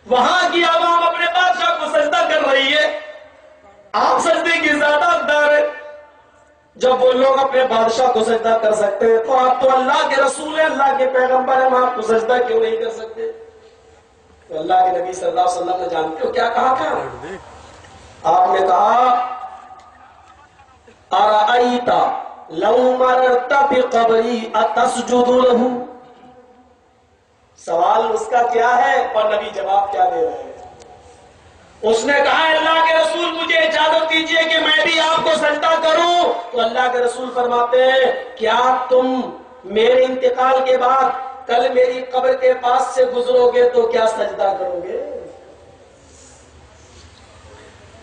وہاں کی عوام اپنے بادشاہ کو سجدہ کر رہی ہے، آپ سجدے کی زیادہ حقدار ہے۔ جب وہ لوگ اپنے بادشاہ کو سجدہ کر سکتے ہیں تو آپ تو اللہ کے رسول ہیں، اللہ کے پیغمبر ہیں، آپ کو سجدہ کیوں نہیں کر سکتے؟ تو اللہ کے نبی صلی اللہ علیہ وسلم نے جانتے ہو کیا کہا تھا؟ آپ نے کہا ارأیت لو مررت بقبری اتسجد لہ؟ سوال اس کا کیا ہے اور نبی جواب کیا دے رہے ہیں؟ اس نے کہا اللہ کے رسول مجھے اجازت دیجئے کہ میں بھی آپ کو سجدہ کروں۔ تو اللہ کے رسول فرماتے ہیں کیا تم میرے انتقال کے بعد کل میری قبر کے پاس سے گزرو گے تو کیا سجدہ کرو گے؟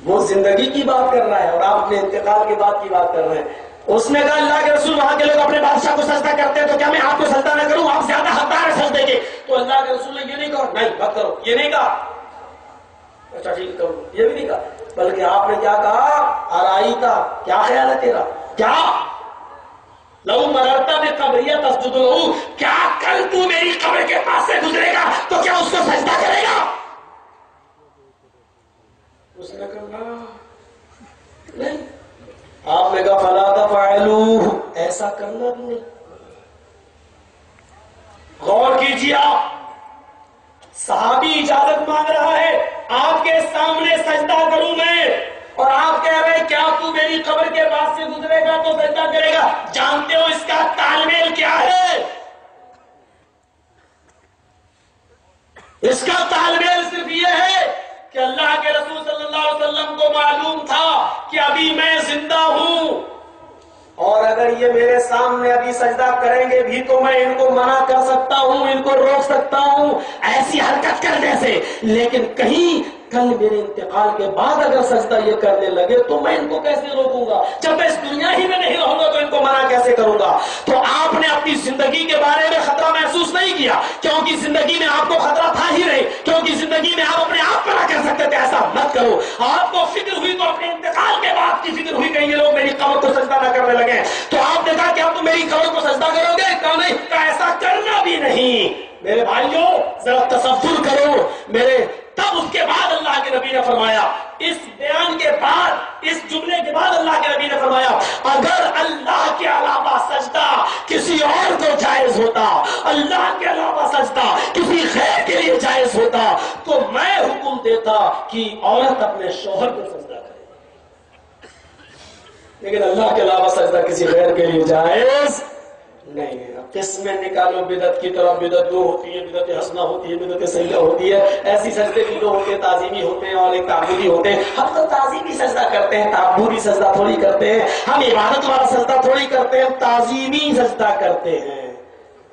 وہ زندگی کی بات کر رہا ہے اور آپ اپنے انتقال کے بعد کی بات کر رہے ہیں۔ اس نے کہا اللہ کے رسول وہاں کے لوگ اپنے بادشاہ کو سجدہ کرتے ہیں تو کیا میں آپ کو سجدہ نہ کروں؟ آپ زیادہ حقدار ہیں سجدے کے۔ تو اللہ کے رسول نے یہ نہیں کہا نہیں مت کرو، یہ نہیں کہا اچھا ٹھیک کرو، یہ بھی نہیں کہا، بلکہ آپ نے کیا کہا ارائیت، کیا خیال ہے تیرا؟ کیا لو مررت بقبری تسجد لہ، کیا کل تو میری قبر کے پاس سے گزرے گا تو کیا اس کو سجدہ کرے گا؟ اس نے کہا نہیں۔ آپ نے کہا فلا تفعلوہ، ایسا کرنا بھی نہیں۔ غور کیجیے، آپ صحابی اجازت مانگ رہا ہے آپ کے سامنے سجدہ کروں میں، اور آپ کہہ رہے ہیں کیا تو میری قبر کے پاس سے گزرے گا تو سجدہ کرے گا؟ جانتے ہو اس کا تال میل کیا ہے؟ اس کا تال میل صرف یہ ہے کہ اللہ کے رسول صلی اللہ علیہ وسلم کو معلوم تھا کہ ابھی میں زندہ ہوں، اور اگر یہ میرے سامنے ابھی سجدہ کریں گے بھی تو میں ان کو منع کر سکتا ہوں، ان کو روک سکتا ہوں ایسی حرکت کرنے سے، لیکن کہیں کل میرے انتقال کے بعد اگر سجدہ یہ کرنے لگے تو میں ان کو کیسے روکوں گا؟ جب میں اس دنیا ہی میں نہیں رہوں گا تو ان کو منع کیسے کروں گا؟ تو آپ نے اپنی زندگی کے بارے میں خطرہ محسوس نہیں کیا، کیونکہ زندگی میں آپ کو خطرہ تھا ہی نہیں، کیونکہ زندگی میں آپ اپنے آپ منع کر سکتے تھے ایسا مت کرو۔ آپ کو فکر ہوئی تو اپنے انتقال کے بعد کی فکر ہوئی کہ یہ لوگ میری قبر کو سجدہ نہ کرنے لگے، تو آپ نے کہا کہ اب تم میری قبر کو سجدہ کرو گے؟ کہا نہیں، کہا ایسا کرنا بھی نہیں۔ میرے بھائیوں ذرا تصور کرو میرے، تب اس کے بعد اللہ کے نبی نے فرمایا، اس بیان کے بعد، اس جملے کے بعد اللہ کے نبی نے فرمایا اگر اللہ کے علاوہ سجدہ کسی اور کو جائز ہوتا، اللہ کے علاوہ سجدہ کسی غیر کے لیے جائز ہوتا تو میں حکم دیتا کہ عورت اپنے شوہر کو سجدہ کرے، لیکن اللہ کے علاوہ سجدہ کسی غیر کے لیے جائز نہیں ہے۔ قسمیں نکالو بدعت کی طرف، بدعت دو ہوتی ہے، بدعت حسنہ ہوتی ہے، بدعت سیئہ ہوتی ہے، ایسی سجدے بھی دو ہوتے ہیں، تعظیمی ہوتے ہیں اور ایک تعبدی ہوتے ہیں۔ ہم تو تعظیمی سجدہ کرتے ہیں، تعبدی سجدہ تھوڑی کرتے ہیں، ہم عبادت والا سجدہ تھوڑی کرتے ہیں، تعظیمی سجدہ کرتے ہیں۔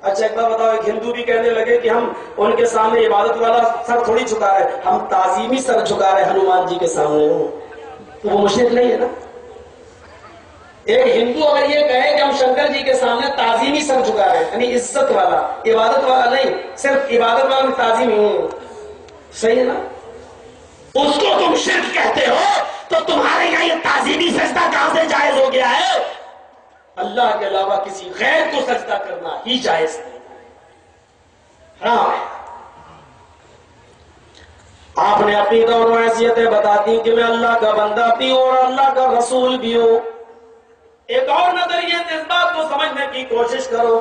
اچھا ایک بات بتاؤ، ایک ہندو بھی کہنے لگے کہ ہم ان کے سامنے عبادت والا سر تھوڑی جھکا رہے، ہم تعظیمی سر جھکا رہے ہنومان جی کے سامنے، تو وہ مشرک نہیں ہے نا؟ ایک ہندو اگر یہ کہے کہ ہم شنکر جی کے سامنے تعظیمی سر جھکا رہے ہیں، یعنی عزت والا، عبادت والا نہیں، صرف عبادت والا میں تعظیمی ہوں، صحیح ہے نا؟ اس کو تم شرک کہتے ہو تو تمہارے یہاں یہ تعظیمی سجدہ کہاں سے جائز ہو گیا ہے؟ اللہ کے علاوہ کسی غیر کو سجدہ کرنا ہی جائز نہیں، حرام ہے۔ آپ نے اپنی دونوں حیثیتیں بتا دی کہ میں اللہ کا بندہ بھی ہوں اور اللہ کا رسول بھی ہوں۔ ایک اور نظریے سے اس بات کو سمجھنے کی کوشش کرو،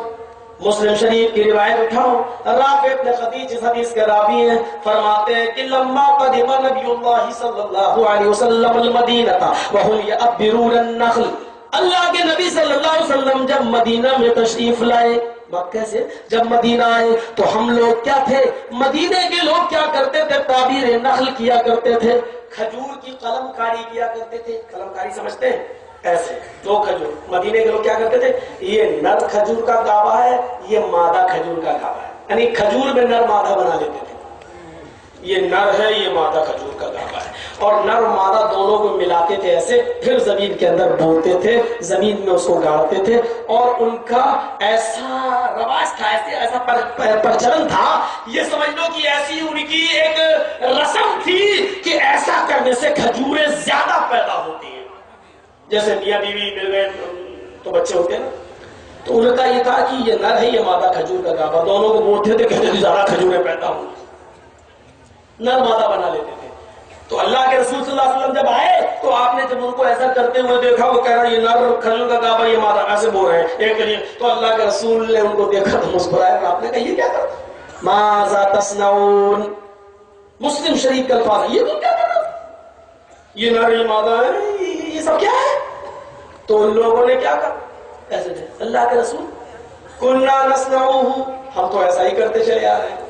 مسلم شریف کی روایت اٹھاؤ، رافع بن خدیج اس حدیث کے راوی ہیں، فرماتے ہیں کہ لما قدم نبی اللہ صلی اللہ علیہ وسلم المدینہ وهم یعبرون النخل، اللہ کے نبی صلی اللہ علیہ وسلم جب مدینہ میں تشریف لائے، مکہ سے جب مدینہ آئے تو ہم لوگ کیا تھے، مدینے کے لوگ کیا کرتے تھے، تعبیر نخل کیا کرتے تھے، کھجور کی قلم کاری کیا کرتے تھے۔ قلم کاری سمجھتے ہیں؟ ایسے دو کھجور، مدینے کے لوگ کیا کرتے تھے، یہ نر کھجور کا گاوا ہے، یہ مادہ کھجور کا گاوا ہے، یعنی کھجور میں نر مادہ بنا لیتے تھے، یہ نر ہے یہ مادہ کھجور کا گاوا ہے، اور نر مادہ دونوں کو ملاتے تھے ایسے، پھر زمین کے اندر بوتے تھے، زمین میں اس کو گاڑتے تھے، اور ان کا ایسا رواج تھا، ایسا پرچلن تھا، یہ سمجھ لو کہ ایسی ان کی ایک رسم تھی کہ ایسا کرنے سے کھجوریں زیادہ پیدا ہوتی ہیں، جیسے میاں بیوی مل گئے تو بچے ہوتے ہیں نا، تو ان کا یہ تھا کہ یہ نر ہے یہ مادہ کھجور کا گاوا، دونوں کو بوٹتے تھے، کہتے تھے زیادہ کھجوریں پیدا ہوں۔ نر مادہ بنا لیتے تھے. تو اللہ کے رسول صلی اللہ علیہ وسلم جب آئے تو آپ نے جب ان کو ایسا کرتے ہوئے دیکھا، وہ کہہ رہا یہ نر کھجور کا گابا، یہ مادہ، ایسے بول رہے ہیں ایک دن. تو اللہ کے رسول نے ان کو دیکھا تو مسکرایا اور آپ نے کہا یہ کیا کرتے ماذا تصنعون. مسلم شریف کا الفاظ ہے، یہ تم کیا کر رہے ہو، یہ نر یہ مادہ ہے، یہ سب کیا ہے. تو ان لوگوں نے کیا کہا، ایسے دے اللہ کے رسول کنا نصنعوہ، ہم تو ایسا ہی کرتے چلے آ رہے ہیں.